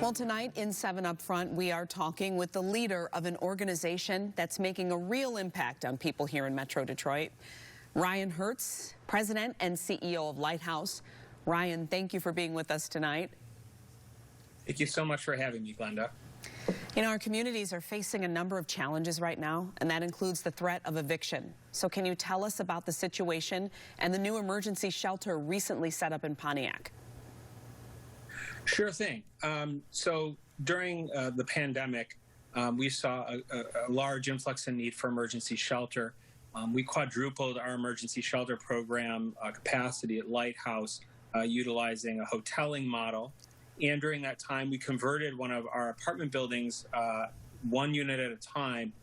Well, tonight in 7 Up Front, we are talking with the leader of an organization that's making a real impact on people here in Metro Detroit. Ryan Hertz, President and CEO of Lighthouse. Ryan, thank you for being with us tonight. Thank you so much for having me, Glenda. You know, our communities are facing a number of challenges right now, and that includes the threat of eviction. So can you tell us about the situation and the new emergency shelter recently set up in Pontiac? Sure thing. So during the pandemic, we saw a large influx in need for emergency shelter. We quadrupled our emergency shelter program capacity at Lighthouse, utilizing a hoteling model. And during that time, we converted one of our apartment buildings, one unit at a time,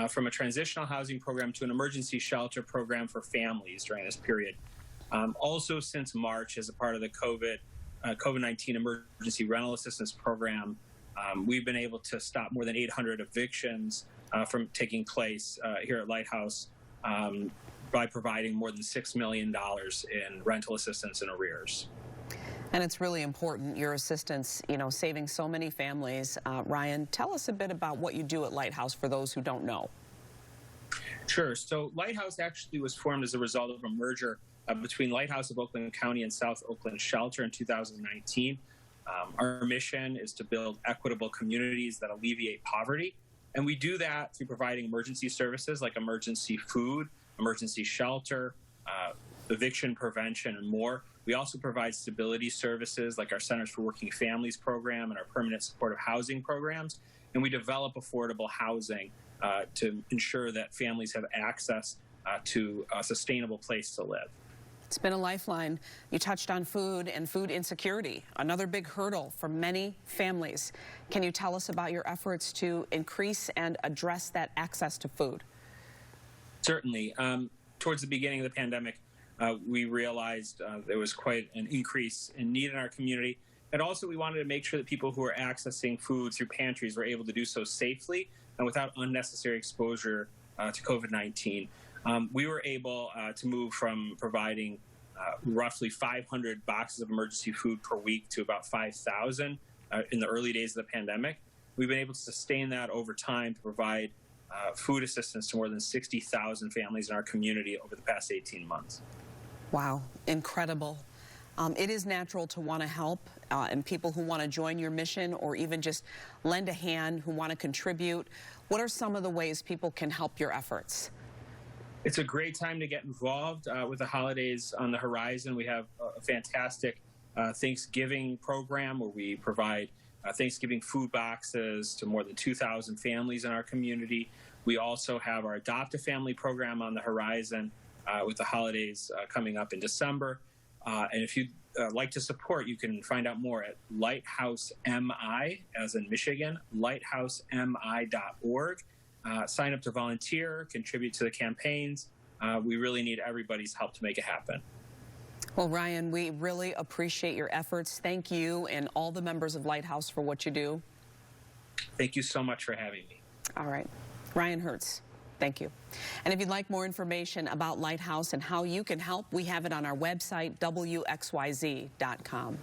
from a transitional housing program to an emergency shelter program for families during this period. Also, since March, as a part of the COVID-19 emergency rental assistance program, we've been able to stop more than 800 evictions from taking place here at Lighthouse by providing more than $6 million in rental assistance and arrears. And it's really important, your assistance, you know, saving so many families. Ryan, tell us a bit about what you do at Lighthouse for those who don't know. Sure. So Lighthouse actually was formed as a result of a merger between Lighthouse of Oakland County and South Oakland Shelter in 2019. Our mission is to build equitable communities that alleviate poverty. And we do that through providing emergency services like emergency food, emergency shelter, eviction prevention, and more. We also provide stability services like our Centers for Working Families program and our permanent supportive housing programs. And we develop affordable housing to ensure that families have access to a sustainable place to live. It's been a lifeline. You touched on food and food insecurity, another big hurdle for many families. Can you tell us about your efforts to increase and address that access to food? Certainly. Towards the beginning of the pandemic, we realized there was quite an increase in need in our community. And also we wanted to make sure that people who are accessing food through pantries were able to do so safely and without unnecessary exposure to COVID-19. We were able to move from providing roughly 500 boxes of emergency food per week to about 5,000 in the early days of the pandemic. We've been able to sustain that over time to provide food assistance to more than 60,000 families in our community over the past 18 months. Wow, incredible. It is natural to want to help, and people who want to join your mission or even just lend a hand, who want to contribute. What are some of the ways people can help your efforts? It's a great time to get involved with the holidays on the horizon. We have a fantastic Thanksgiving program where we provide Thanksgiving food boxes to more than 2,000 families in our community. We also have our Adopt a Family program on the horizon with the holidays coming up in December. And if you'd like to support, you can find out more at Lighthouse MI, as in Michigan, lighthousemi.org. Sign up to volunteer, contribute to the campaigns. We really need everybody's help to make it happen. Well, Ryan, we really appreciate your efforts. Thank you and all the members of Lighthouse for what you do. Thank you so much for having me. All right. Ryan Hertz, thank you. And if you'd like more information about Lighthouse and how you can help, we have it on our website, WXYZ.com.